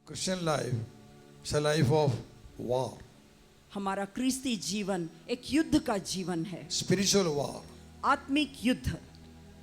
Christian life is a life of war, हमारा क्रिस्ती जीवन एक युद्ध का जीवन है, spiritual war. आत्मिक युद्ध।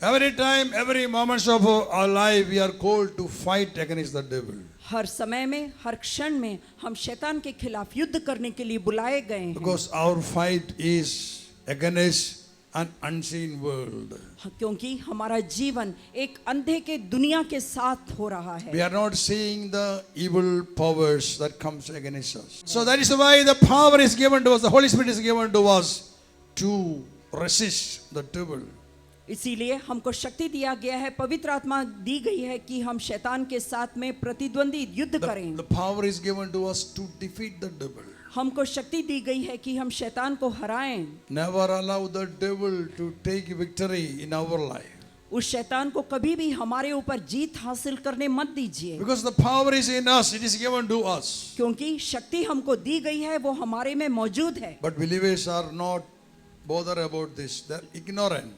Every time, every moment of our life, we are called to fight against the devil. हर समय में, हर क्षण में हम शैतान के खिलाफ युद्ध करने के लिए बुलाए गए हैं, Because our fight is against an unseen world. क्योंकि हमारा जीवन एक अंधे के दुनिया के साथ हो रहा We है। are not seeing the evil powers that comes against us. So that is why the power is given to us, the Holy Spirit is given to us to resist the devil. इसीलिए हमको शक्ति दिया गया है, पवित्र आत्मा दी गई है कि हम शैतान के साथ में प्रतिद्वंदी युद्ध करें। The power is given to us to defeat the devil. हमको शक्ति दी गई है कि हम शैतान को हराएं। Never allow the devil to take victory in our life. उस शैतान को कभी भी हमारे ऊपर जीत हासिल करने मत दीजिए, Because the power is in us, it is given to us. क्योंकि शक्ति हमको दी गई है, वो हमारे में मौजूद है। But believers are not bothered about this. They are ignorant.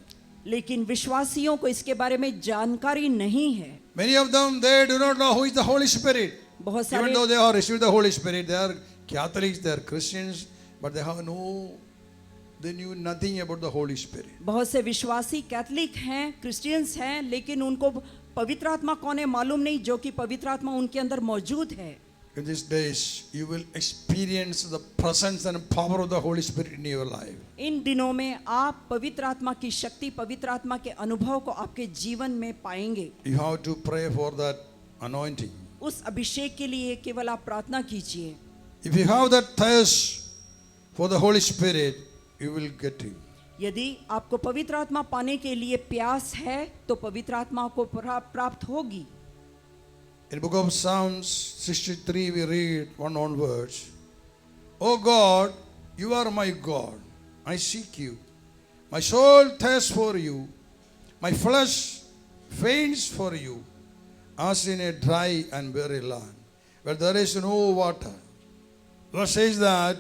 लेकिन विश्वासियों को इसके बारे में जानकारी नहीं है। Many of them, they do not know who is the Holy Spirit. बहुत Even सारे though they have received the Holy Spirit, they are Catholics, they are Christians, but they knew nothing about the Holy Spirit. बहुत से विश्वासी Catholic हैं, Christians हैं, लेकिन उनको पवित्र आत्मा कौन है मालूम नहीं, जो कि पवित्र आत्मा उनके अंदर मौजूद है। In these days, you will experience the presence and power of the Holy Spirit in your life. इन दिनों में आप पवित्र आत्मा की शक्ति, पवित्र आत्मा के अनुभव को आपके जीवन में पाएंगे। You have to pray for that anointing. उस अभिषेक के लिए केवल आप प्रार्थना कीजिए। If you have that thirst for the Holy Spirit, you will get Him. यदि आपको पवित्र आत्मा पाने के लिए प्यास है तो पवित्र आत्मा को प्राप्त होगी। In the book of Psalms 63, we read one onwards. O God, you are my God. I seek you. My soul thirsts for you. My flesh faints for you, as in a dry and weary land, where there is no water. Verse says that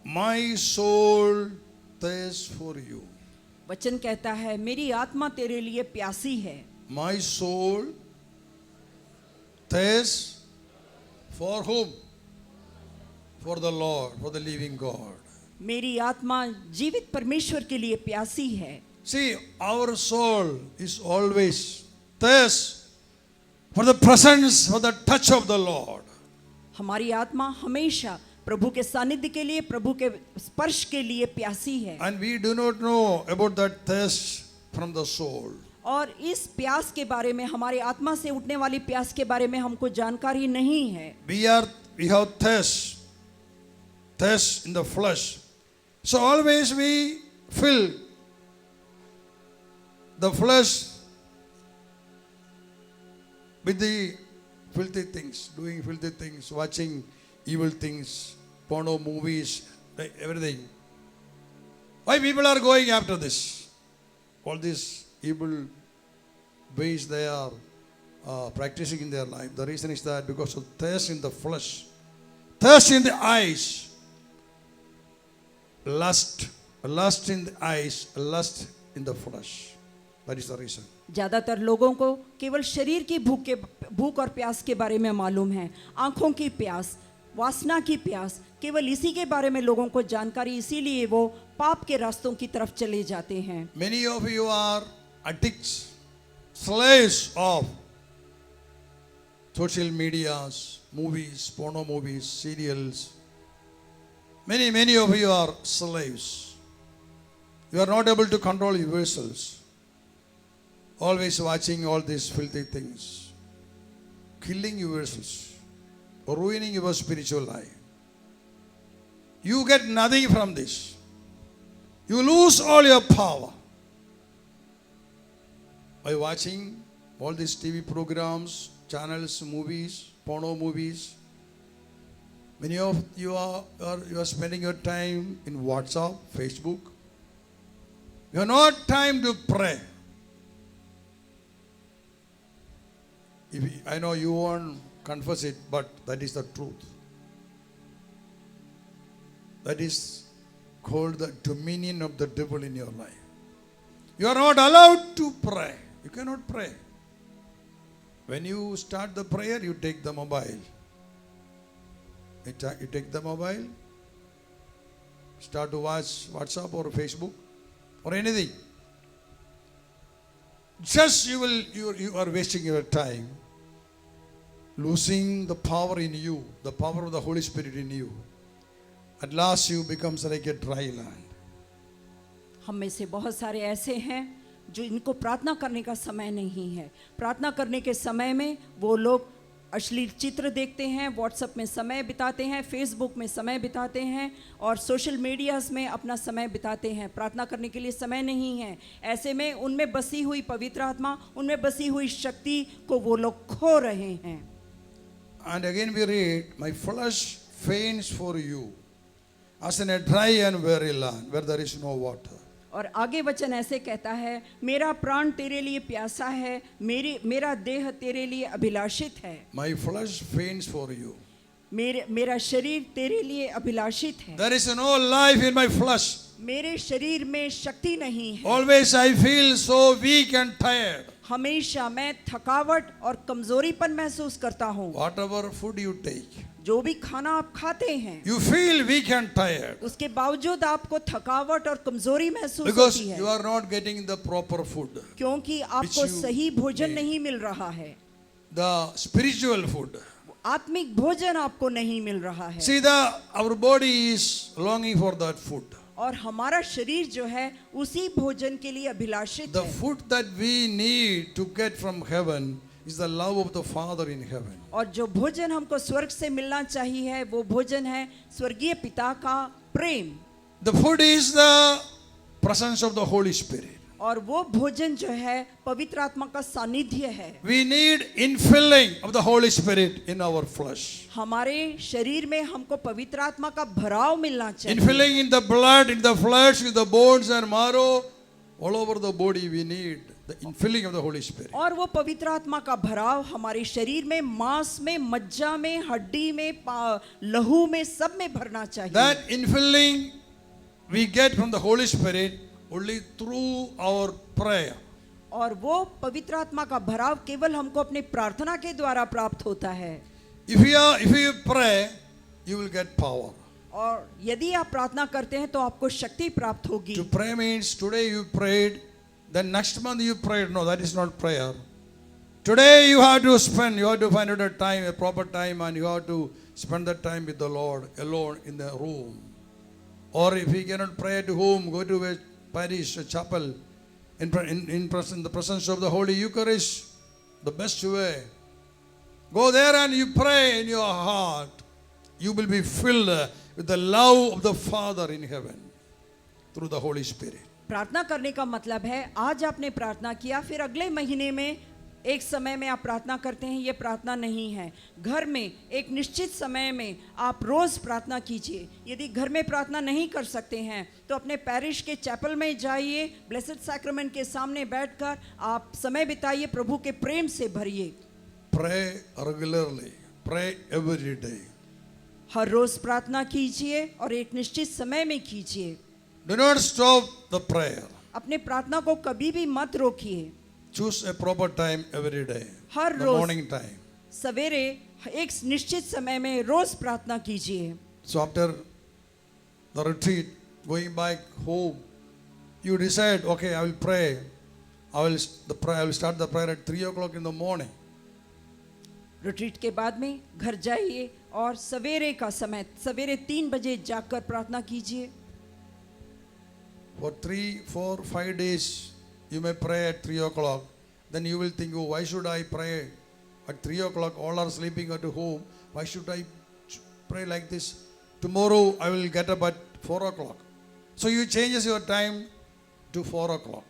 my soul thirsts for you. वचन कहता है, मेरी आत्मा तेरे लिए प्यासी है। My soul thirsts for whom? For the Lord, for the living God. मेरी आत्मा जीवित परमेश्वर के लिए प्यासी है। See, our soul is always thirst for the presence, for the touch of the Lord. हमारी आत्मा हमेशा प्रभु के सानिध्य के लिए, प्रभु के स्पर्श के लिए प्यासी है। And we do not know about that thirst from the soul. और इस प्यास के बारे में, हमारी आत्मा से उठने वाली प्यास के बारे में हमको जानकारी नहीं है। We have thirst in the flesh. So always we fill the flesh with the filthy things, doing filthy things, watching evil things, porno movies, everything. Why people are going after this? All these evil ways they are practicing in their life. The reason is that because of thirst in the flesh, thirst in the eyes, lust in the eyes, lust in the flesh. That is the reason. ज्यादातर लोगों को केवल शरीर की भूख और प्यास के बारे में मालूम है, आंखों की प्यास, वासना की प्यास, केवल इसी के बारे में लोगों को जानकारी, इसीलिए वो पाप के रास्तों की तरफ चले जाते हैं। Many of you are addicts, slaves of social medias, movies, porno movies, serials. Many of you are slaves. You are not able to control yourselves. Always watching all these filthy things, killing yourselves, ruining your spiritual life. You get nothing from this. You lose all your power by watching all these TV programs, channels, movies, porno movies. Many of you are spending your time in WhatsApp, Facebook. You have not time to pray. I know you won't confess it, but that is the truth. That is called the dominion of the devil in your life. You are not allowed to pray. You cannot pray. When you start the prayer, you take the mobile. You take the mobile, start to watch WhatsApp or Facebook or anything. Just you are wasting your time, losing the power in you, the power of the Holy Spirit in you. At last you becomes like a dry land. हम में से बहुत सारे ऐसे हैं जो इनको प्रार्थना करने का समय नहीं है। प्रार्थना करने के समय में वो लोग अश्लील चित्र देखते हैं, व्हाट्सएप में समय बिताते हैं, फेसबुक में समय बिताते हैं और सोशल मीडियाज़ में अपना समय बिताते हैं। प्रार्थना करने के लिए समय नहीं है। ऐसे में उनमें बसी हुई पवित्र आत्मा, उनमें बसी हुई शक्ति को वो लोग खो रहे हैं। And again we read, my flesh faints for you, as in a dry and weary land where there is no water. और आगे वचन ऐसे कहता है, मेरा प्राण तेरे लिए प्यासा है, मेरा देह तेरे लिए अभिलाषित है। My flesh faints for you. मेरा शरीर तेरे लिए अभिलाषित है। There is no life in my flesh. मेरे शरीर में शक्ति नहीं है। Always I feel so weak and tired. हमेशा मैं थकावट और कमजोरीपन महसूस करता हूँ। Whatever food you take, जो भी खाना आप खाते हैं, you feel weak and tired उसके बावजूद आपको थकावट और कमजोरी महसूस because होती you है, are not getting the proper food, क्योंकि आपको you सही भोजन need. नहीं मिल रहा है। the spiritual food. आत्मिक भोजन आपको नहीं मिल रहा है। See, our body is longing for that food. और हमारा शरीर जो है उसी भोजन के लिए अभिलाषित The है। food that we need to get from heaven is the love of the Father in heaven. और जो भोजन हमको स्वर्ग से मिलना चाहिए वो भोजन है स्वर्गीय पिता का प्रेम। The food is the presence of the Holy Spirit. और वो भोजन जो है पवित्र आत्मा का सानिध्य है। We need infilling of the Holy Spirit in our flesh. हमारे शरीर में हमको पवित्र आत्मा का भराव मिलना चाहिए। Infilling in the blood, in the flesh, in the bones and marrow, all over the body we need the infilling of the Holy Spirit. और वो पवित्र आत्मा का भराव हमारे शरीर में, मांस में, मज्जा में, हड्डी में, लहू में, सब में भरना चाहिए। That infilling we get from the Holy Spirit only through our prayer. और वो पवित्र आत्मा का भराव केवल हमको अपने प्रार्थना के द्वारा प्राप्त होता है। If you pray, you will get power. और यदि आप प्रार्थना करते हैं तो आपको शक्ति प्राप्त होगी। To pray means today you prayed, then next month you prayed. No, that is not prayer. Today you have to find out a time, a proper time, and you have to spend that time with the Lord alone in the room. Or if you cannot pray at home, go to a parish, a chapel, in the presence of the Holy Eucharist, the best way. Go there and you pray in your heart. You will be filled with the love of the Father in heaven through the Holy Spirit. प्रार्थना करने का मतलब है आज आपने प्रार्थना किया, फिर अगले महीने में एक समय में आप प्रार्थना करते हैं, ये प्रार्थना नहीं है। घर में एक निश्चित समय में आप रोज प्रार्थना कीजिए। यदि घर में प्रार्थना नहीं कर सकते हैं तो अपने पैरिश के चैपल में जाइए, ब्लेसेड सैक्रामेंट के सामने बैठकर आप समय बिताइए, प्रभु के प्रेम से भरिए। Pray regularly. Pray every day. हर रोज प्रार्थना कीजिए और एक निश्चित समय में कीजिए। Do not stop the prayer. अपने प्रार्थना को कभी भी मत रोकिए। Choose a proper time every day. Her The rose morning time. सवेरे एक निश्चित समय में रोज प्रार्थना कीजिए। So after the retreat, going back home, you decide, okay, I will pray. I will start the prayer at 3 o'clock in the morning. Retreat के बाद में घर जाइए और सवेरे का समय सवेरे 3 बजे जाकर प्रार्थना कीजिए। For 3, 4, 5 days, you may pray at 3 o'clock. Then you will think, oh, why should I pray at 3 o'clock? All are sleeping at home. Why should I pray like this? Tomorrow I will get up at 4 o'clock. So you changes your time to 4 o'clock.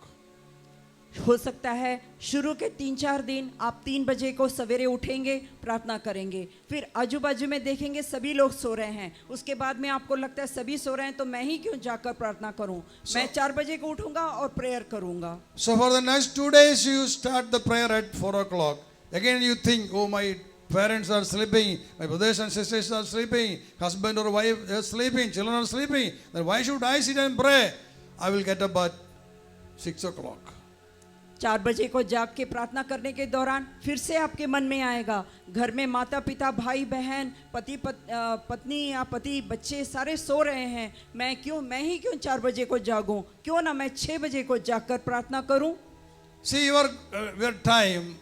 हो सकता है शुरू के 3-4 दिन आप 3 बजे को सवेरे उठेंगे, प्रार्थना करेंगे, फिर आजू बाजू में देखेंगे सभी लोग सो रहे हैं, उसके बाद में आपको लगता है सभी सो रहे हैं तो मैं ही क्यों जाकर प्रार्थना करूं, मैं 4 बजे को उठूंगा और प्रेयर करूंगा। So for the next 2 days you start the prayer at 4 o'clock. Again you think, oh, my parents are sleeping, my brothers and sisters are sleeping, husband or wife are sleeping, children are sleeping, then why should I sit and pray? I will get up at 6 o'clock. 4 बजे को जाग के प्रार्थना करने के दौरान फिर से आपके मन में आएगा, घर में माता पिता भाई बहन पत्नी या पति बच्चे सारे सो रहे हैं, मैं ही क्यों 4 बजे को जागूं, क्यों ना मैं 6 बजे को जागकर प्रार्थना करूं। See your time.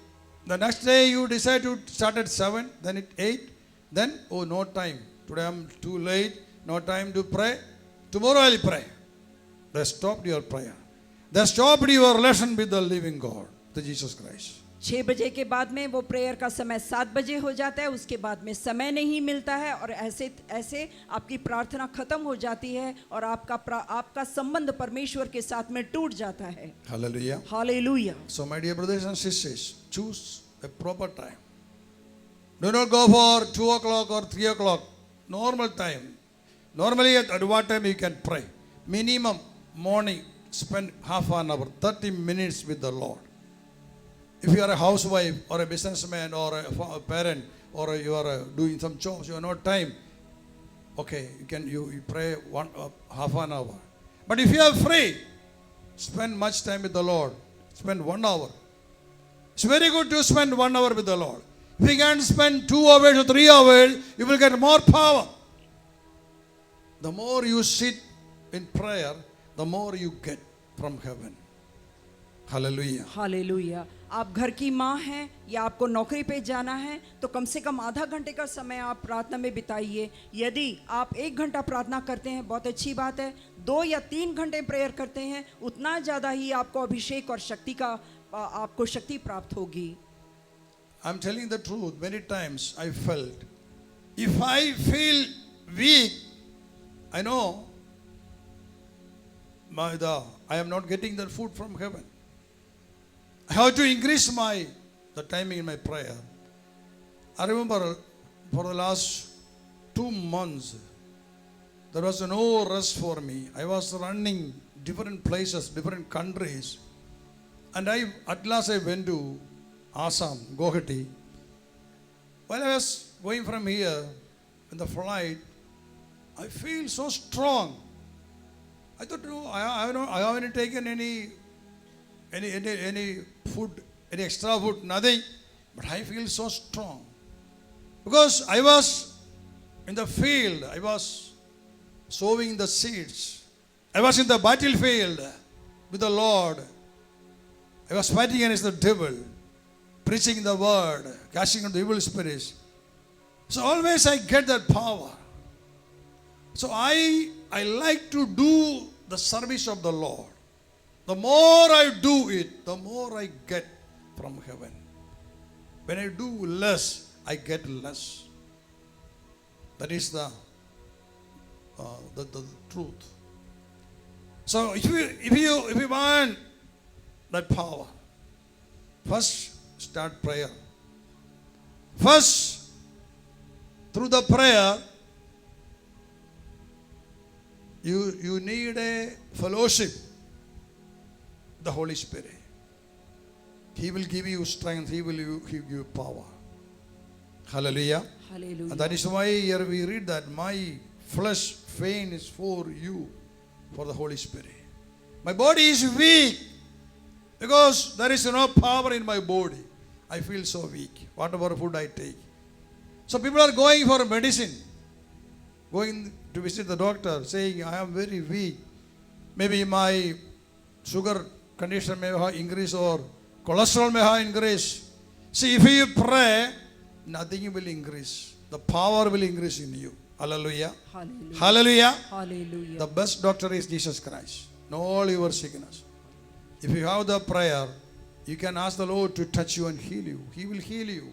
The next day you decide to start at 7, then at 8, then oh no time. Today I'm too late, no time to pray. Tomorrow I'll pray. They stopped your prayer. They stopped your relation with the living God, the Jesus Christ. 6 बजे के बाद में वो prayer का समय 7 बजे हो जाता है, उसके बाद में समय नहीं मिलता है और ऐसे आपकी प्रार्थना खत्म हो जाती है और आपका संबंध परमेश्वर के साथ में टूट जाता है। Hallelujah. Hallelujah. So my dear brothers and sisters, choose a proper time. Do not go for 2 o'clock or 3 o'clock, normal time. Normally at what time you can pray? Minimum morning, spend half an hour, 30 minutes with the Lord. If you are a housewife or a businessman or a parent or you are doing some jobs, you have no time. Okay, you pray half an hour. But if you are free, spend much time with the Lord. Spend 1 hour. It's very good to spend 1 hour with the Lord. If you can spend 2 hours or 3 hours, you will get more power. The more you sit in prayer, the more you get from heaven. Hallelujah. Hallelujah. आप घर की माँ हैं या आपको नौकरी पे जाना है तो कम से कम आधा घंटे का समय आप प्रार्थना में बिताइए। यदि आप 1 घंटा प्रार्थना करते हैं बहुत अच्छी बात है, 2 या 3 घंटे प्रेयर करते हैं उतना ज़्यादा ही आपको अभिषेक और आपको शक्ति प्राप्त होगी। I'm telling the truth. Many times I felt, if I feel weak, I know I am not getting the food from heaven. I have to increase the timing in my prayer. I remember for the last 2 months, there was no rest for me. I was running different places, different countries. And at last I went to Assam, Guwahati. While I was going from here in the flight, I feel so strong. I thought, no, I haven't taken any food, any extra food, nothing. But I feel so strong. Because I was in the field, I was sowing the seeds. I was in the battlefield with the Lord. I was fighting against the devil, preaching the word, casting out the evil spirits. So always I get that power. So I like to do the service of the Lord. The more I do it, the more I get from heaven. When I do less, I get less. That is the truth. So if you want that power, first start prayer. First, through the prayer, you need a fellowship, the Holy Spirit. He will give you strength. He will give you power. Hallelujah. Hallelujah. And that is why here we read that my flesh faints for you, for the Holy Spirit. My body is weak because there is no power in my body. I feel so weak, whatever food I take. So people are going for medicine, going to visit the doctor, saying, I am very weak. Maybe my sugar condition may have increased or cholesterol may have increased. See, if you pray, nothing will increase. The power will increase in you. Hallelujah. Hallelujah. Hallelujah. Hallelujah. The best doctor is Jesus Christ. Know all your sickness. If you have the prayer, you can ask the Lord to touch you and heal you. He will heal you.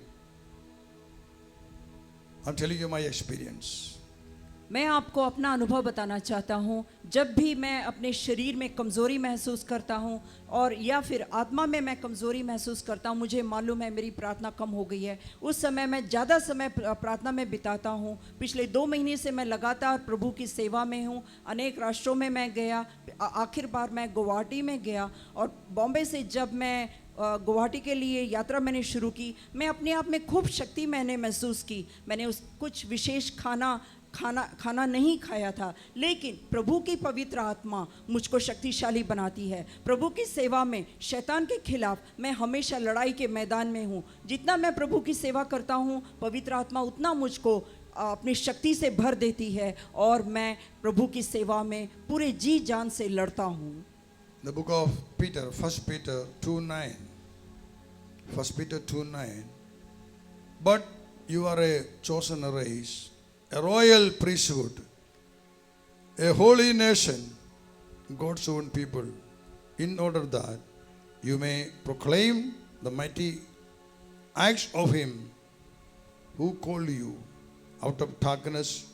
I'm telling you my experience. मैं आपको अपना अनुभव बताना चाहता हूँ। जब भी मैं अपने शरीर में कमज़ोरी महसूस करता हूँ और या फिर आत्मा में मैं कमज़ोरी महसूस करता हूँ, मुझे मालूम है मेरी प्रार्थना कम हो गई है, उस समय मैं ज़्यादा समय प्रार्थना में बिताता हूँ। पिछले 2 महीने से मैं लगातार प्रभु की सेवा में हूँ। अनेक राष्ट्रों में मैं गया, आखिर बार मैं गुवाहाटी में गया और बॉम्बे से जब मैं गुवाहाटी के लिए यात्रा मैंने शुरू की, मैं अपने आप में खूब शक्ति मैंने महसूस की। मैंने उस कुछ विशेष खाना नहीं खाया था, लेकिन प्रभु की पवित्र आत्मा मुझको शक्तिशाली बनाती है। प्रभु की सेवा में शैतान के खिलाफ मैं हमेशा लड़ाई के मैदान में हूँ। जितना मैं प्रभु की सेवा करता हूँ, पवित्र आत्मा उतना मुझको अपनी शक्ति से भर देती है और मैं प्रभु की सेवा में पूरे जी जान से लड़ता हूँ। The book of Peter, 1 Peter 2:9. 1 Peter 2:9. But you are a chosen race, a royal priesthood, a holy nation, God's own people, in order that you may proclaim the mighty acts of Him who called you out of darkness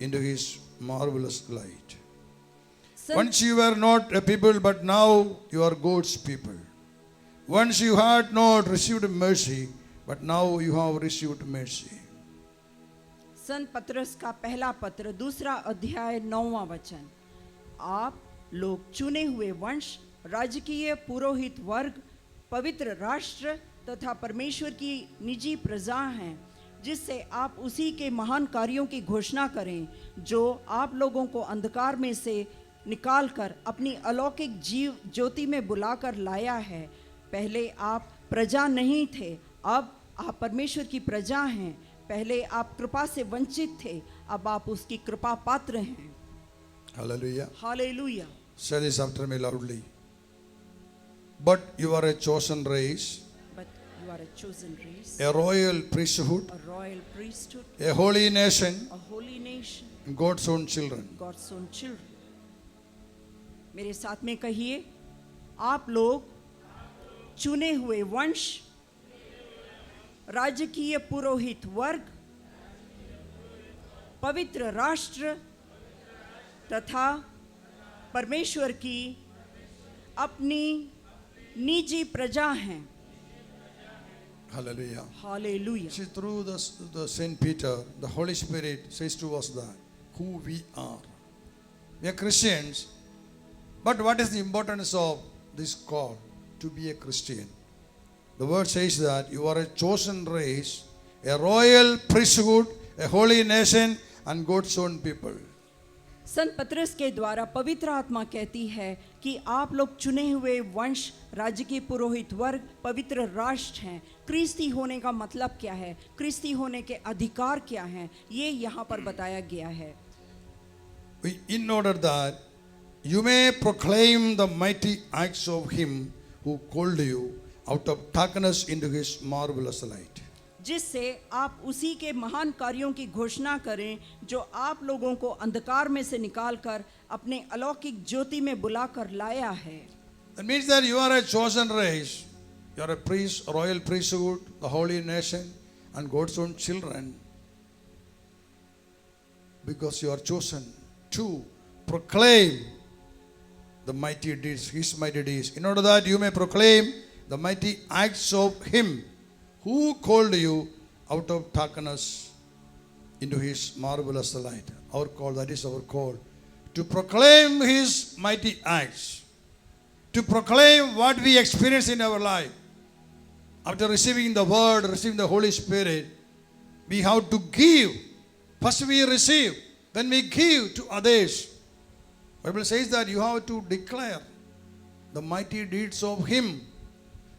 into His marvelous light. Once you were not a people, but now you are God's people. Once you had not received mercy, but now you have received mercy. संत पतरस का पहला पत्र 2 अध्याय 9वां वचन। आप लोग चुने हुए वंश, राजकीय पुरोहित वर्ग, पवित्र राष्ट्र तथा परमेश्वर की निजी प्रजा हैं, जिससे आप उसी के महान कार्यों की घोषणा करें जो आप लोगों को अंधकार में से निकालकर अपनी अलौकिक ज्योति में बुलाकर लाया है। पहले आप प्रजा नहीं थे, अब आप परमेश्वर की प्रजा हैं। पहले आप कृपा से वंचित थे, अब आप उसकी कृपा पात्र हैं। Hallelujah. Hallelujah. Say this after me loudly. But you are a chosen race, But you are a chosen race, a royal priesthood, a royal priesthood, a holy nation, a holy nation, God's own children. God's own children. मेरे साथ में कहिए, आप लोग चुने हुए वंश, राजकीय पुरोहित वर्ग, पवित्र राष्ट्र तथा परमेश्वर की अपनी निजी प्रजा हैं। Hallelujah. Hallelujah. See, through the Saint Peter, the Holy Spirit says to us that who we are. We are Christians, but what is the importance of this call to be a Christian? The word says that you are a chosen race, a royal priesthood, a holy nation, and God's own people. संत पतरस के द्वारा पवित्र आत्मा कहती है कि आप लोग चुने हुए वंश, राजकीय पुरोहित वर्ग, पवित्र राष्ट्र हैं। क्रिस्ती होने का मतलब क्या है, क्रिस्ती होने के अधिकार क्या हैं, ये यहाँ पर बताया गया है। In order that you may proclaim the mighty acts of Him who called you out of darkness into His marvelous light. जिससे आप उसी के महान कार्यों की घोषणा करें जो आप लोगों को अंधकार में से निकालकर अपने अलौकिक ज्योति में बुलाकर लाया है। That means that you are a chosen race. You are a priest, a royal priesthood, the holy nation, and God's own children. Because you are chosen to proclaim the mighty deeds, His mighty deeds, in order that you may proclaim the mighty acts of Him who called you out of darkness into His marvelous light. Our call, that is our call, to proclaim His mighty acts, to proclaim what we experience in our life. After receiving the Word, receiving the Holy Spirit, we have to give. First we receive, then we give to others. Bible says that you have to declare the mighty deeds of Him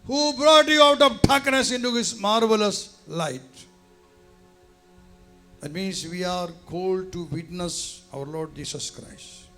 who brought you out of darkness into His marvelous light. That means we are called to witness our Lord Jesus Christ.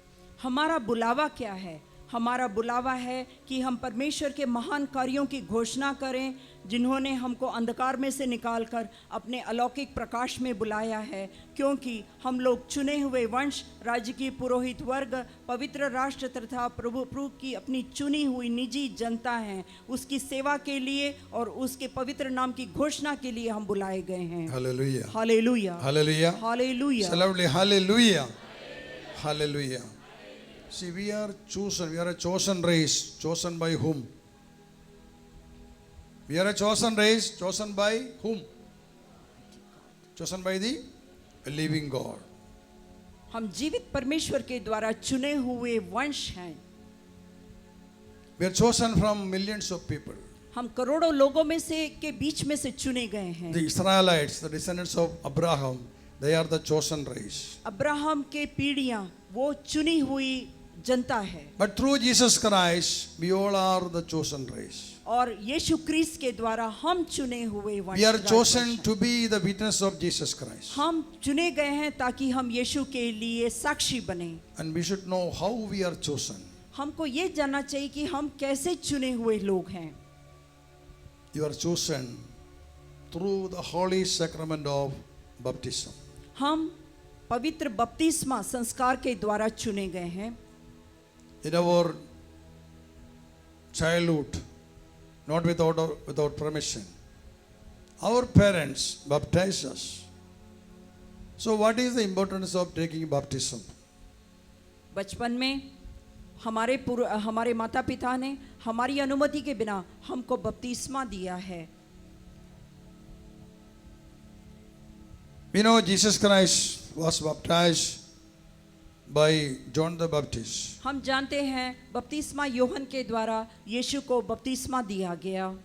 हमारा बुलावा क्या है? हमारा बुलावा है कि हम परमेश्वर के महान कार्यों की घोषणा करें जिन्होंने हमको अंधकार में से निकालकर अपने अलौकिक प्रकाश में बुलाया है, क्योंकि हम लोग चुने हुए वंश, राजकीय पुरोहित वर्ग, पवित्र राष्ट्र तथा प्रभु की अपनी चुनी हुई निजी जनता हैं। उसकी सेवा के लिए और उसके पवित्र नाम की घोषणा के लिए हम बुलाए गए हैं। Hallelujah. Hallelujah, Hallelujah. Hallelujah. Say loudly, hallelujah. Hallelujah. See, we are chosen. We are a chosen race. Chosen by whom? We are a chosen race. Chosen by whom? Chosen by the living God. हम जीवित परमेश्वर के द्वारा चुने हुए वंश हैं। We are chosen from millions of people. हम करोड़ों लोगों में से के बीच में से चुने गए हैं। The Israelites, the descendants of Abraham, they are the chosen race. Abraham के पीढ़ियां वो चुनी हुई जनता है, But through Jesus Christ, we all are the chosen race. और यीशु क्रिस्त के द्वारा हम चुने हुए We are वंशज chosen हैं। to be the witness of Jesus Christ. हम चुने गए हैं ताकि हम यीशु के लिए साक्षी बने। And we should know how we are chosen. हमको ये जानना चाहिए कि हम कैसे चुने हुए लोग हैं। You are chosen through the holy sacrament of baptism. हम पवित्र बपतिस्मा संस्कार के द्वारा चुने गए हैं। In our childhood, not without permission, our parents baptize us. So what is the importance of taking baptism? बचपन में हमारे माता पिता ने हमारी अनुमति के बिना हमको बपतिस्मा दिया है। We know Jesus Christ was baptized by John the Baptist. हम जानते हैं बपतिस्मा यूहन्ना के द्वारा यीशु को बपतिस्मा दिया गया,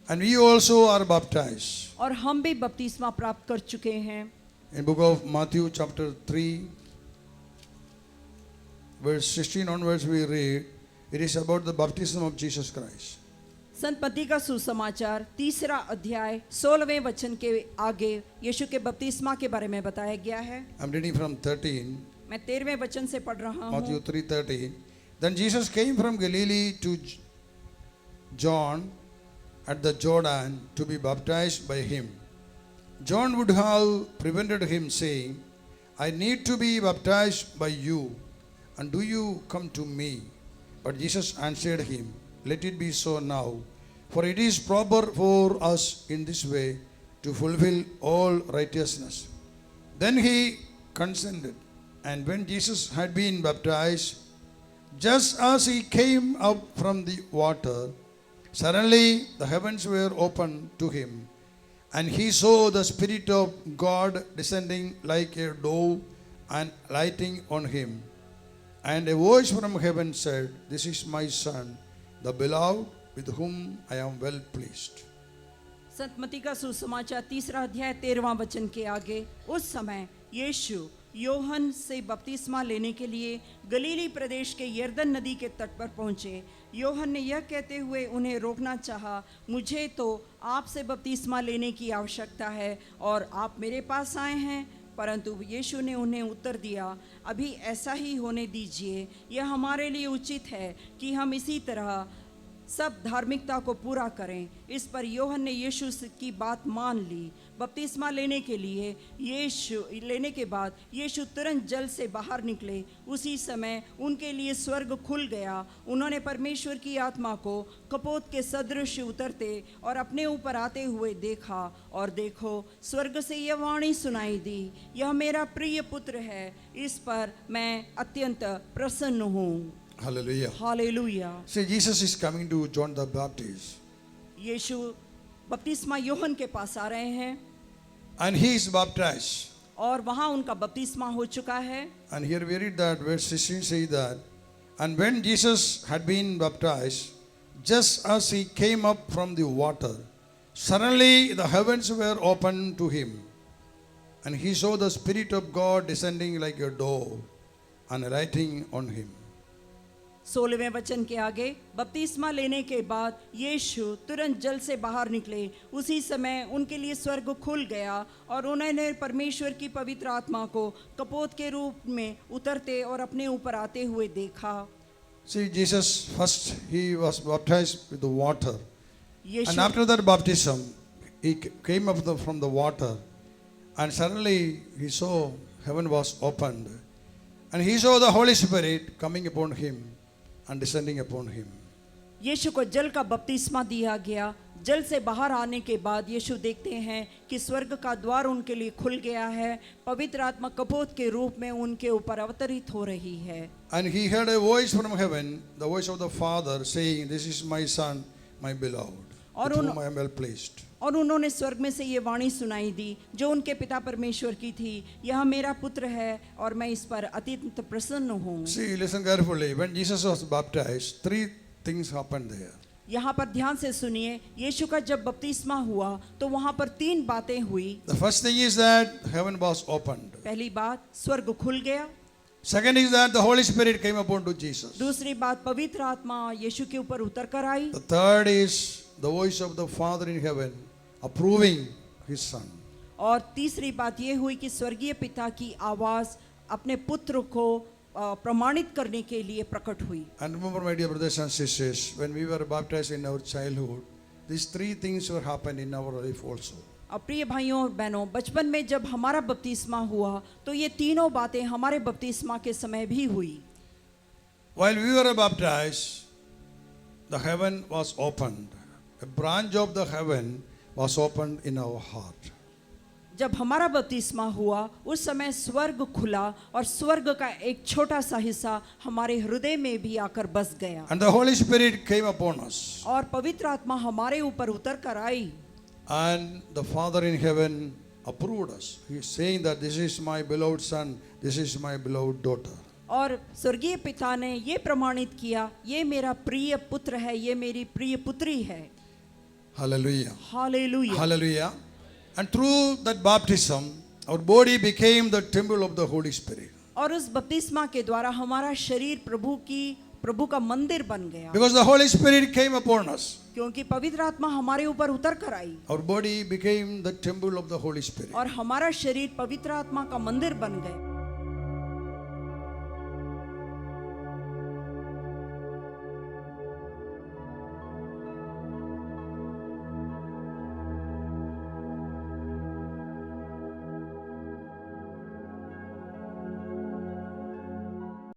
And we also are baptized. और हम भी बपतिस्मा प्राप्त कर चुके हैं। In book of Matthew chapter 3, verse 16 onwards we read, it is about the baptism of Jesus Christ. संत मत्ती का सुसमाचार 3 अध्याय 16वें वचन के आगे यीशु के बपतिस्मा के बारे में बताया गया है। I'm reading from 13, मैं 13वें वचन से पढ़ रहा Matthew हूँ। 3:13. Then Jesus came from Galilee to John at the Jordan to be baptized by him. John would have prevented him, saying, I need to be baptized by you, and do you come to me? But Jesus answered him, Let it be so now, for it is proper for us in this way to fulfill all righteousness. Then he consented, and when Jesus had been baptized, just as he came up from the water, suddenly the heavens were opened to him, and he saw the Spirit of God descending like a dove and lighting on him. And a voice from heaven said, This is my Son, the beloved, with whom I am well pleased. संत मत्ती का सुसमाचार 3 अध्याय 13वां वचन के आगे, उस समय यीशु यूहन्ना से बपतिस्मा लेने के लिए गलीली प्रदेश के यरदन नदी के तट पर पहुंचे। यूहन्ना ने यह कहते हुए उन्हें रोकना चाहा, मुझे तो आपसे बपतिस्मा लेने की आवश्यकता है और आप मेरे पास आए हैं। परंतु यीशु ने उन्हें उत्तर दिया, अभी ऐसा ही होने दीजिए। यह हमारे लिए उचित है कि हम इसी तरह सब धार्मिकता को पूरा करें। इस पर यूहन्ना ने यीशु की बात मान ली। बपतिस्मा लेने के बाद यीशु तुरंत जल से बाहर निकले। उसी समय उनके लिए स्वर्ग खुल गया। उन्होंने परमेश्वर की आत्मा को कपोत के सदृश उतरते और अपने ऊपर आते हुए देखा, और देखो स्वर्ग से यह वाणी सुनाई दी, यह मेरा प्रिय पुत्र है, इस पर मैं अत्यंत प्रसन्न हूँ। Hallelujah. Hallelujah. See, Jesus is coming to John the Baptist, यीशु बपतिस्मा यूहन्ना के पास आ रहे हैं, and he is baptized. और वहाँ उनका बपतिस्मा हो चुका है। And here we read that verse 16 says that, and when Jesus had been baptized, just as he came up from the water, suddenly the heavens were opened to him, and he saw the Spirit of God descending like a dove and alighting on him. 16वें वचन के आगे, बपतिस्मा लेने के बाद यीशु तुरंत जल से बाहर निकले। उसी समय उनके लिए स्वर्ग खुल गया और उन्होंने परमेश्वर की पवित्र आत्मा को कपोत के रूप में उतरते और अपने ऊपर आते हुए देखा। See, Jesus first he was baptized with the water, and Yeshu after that baptism, he came up from the water, and suddenly he saw heaven was opened, and he saw the Holy Spirit coming upon him and descending upon him. यीशु को जल का बपतिस्मा दिया गया। जल से बाहर आने के बाद यीशु देखते हैं कि स्वर्ग का द्वार उनके लिए खुल गया है। पवित्र आत्मा कपोत के रूप में उनके ऊपर अवतरित हो रही है। And he heard a voice from heaven, the voice of the Father, saying, This is my Son, my beloved, with whom I am well pleased. और उन्होंने स्वर्ग में से ये वाणी सुनाई दी जो उनके पिता परमेश्वर की थी, यह मेरा पुत्र है और मैं इस पर अत्यंत प्रसन्न हूँ। See, listen carefully. When Jesus was baptized, three things happened there. यहाँ पर ध्यान से सुनिए, यीशु का जब बपतिस्मा हुआ तो वहाँ पर 3 बातें हुई। The first thing is that heaven was opened. पहली बात, स्वर्ग खुल गया। Second is that the Holy Spirit came upon to Jesus. दूसरी बात, पवित्र आत्मा यीशु के ऊपर उतर कर आई। The third is the voice of the Father in heaven approving his Son. और तीसरी बात ये हुई कि स्वर्गीय पिता की आवाज अपने पुत्र को प्रमाणित करने के लिए प्रकट हुई। And remember, my dear brothers and sisters, when we were baptized in our childhood, these 3 things were happened in our life also. अब प्रिय भाइयों और बहनों, बचपन में जब हमारा बपतिस्मा हुआ तो ये तीनों बातें हमारे बपतिस्मा के समय भी हुई। While we were baptized, the heaven was opened. A branch of the heaven was opened in our heart. जब हमारा बपतिस्मा हुआ उस समय स्वर्ग खुला और स्वर्ग का एक छोटा सा हिस्सा हमारे हृदय में भी आकर बस गया। And the Holy Spirit came upon us. और पवित्र आत्मा हमारे ऊपर उतर कर आई। And the Father in heaven approved us. He is saying that this is my beloved son, this is my beloved daughter. और स्वर्गीय पिता ने ये प्रमाणित किया, ये मेरा प्रिय पुत्र है, ये मेरी प्रिय पुत्री है। Hallelujah. Hallelujah. Hallelujah. And through that baptism, our body became the temple of the Holy Spirit. और उस बपतिस्मा के द्वारा हमारा शरीर प्रभु का मंदिर बन गया। Because the Holy Spirit came upon us, क्योंकि पवित्र आत्मा हमारे ऊपर उतर कर आई our body became the temple of the Holy Spirit. और हमारा शरीर पवित्र आत्मा का मंदिर बन गया।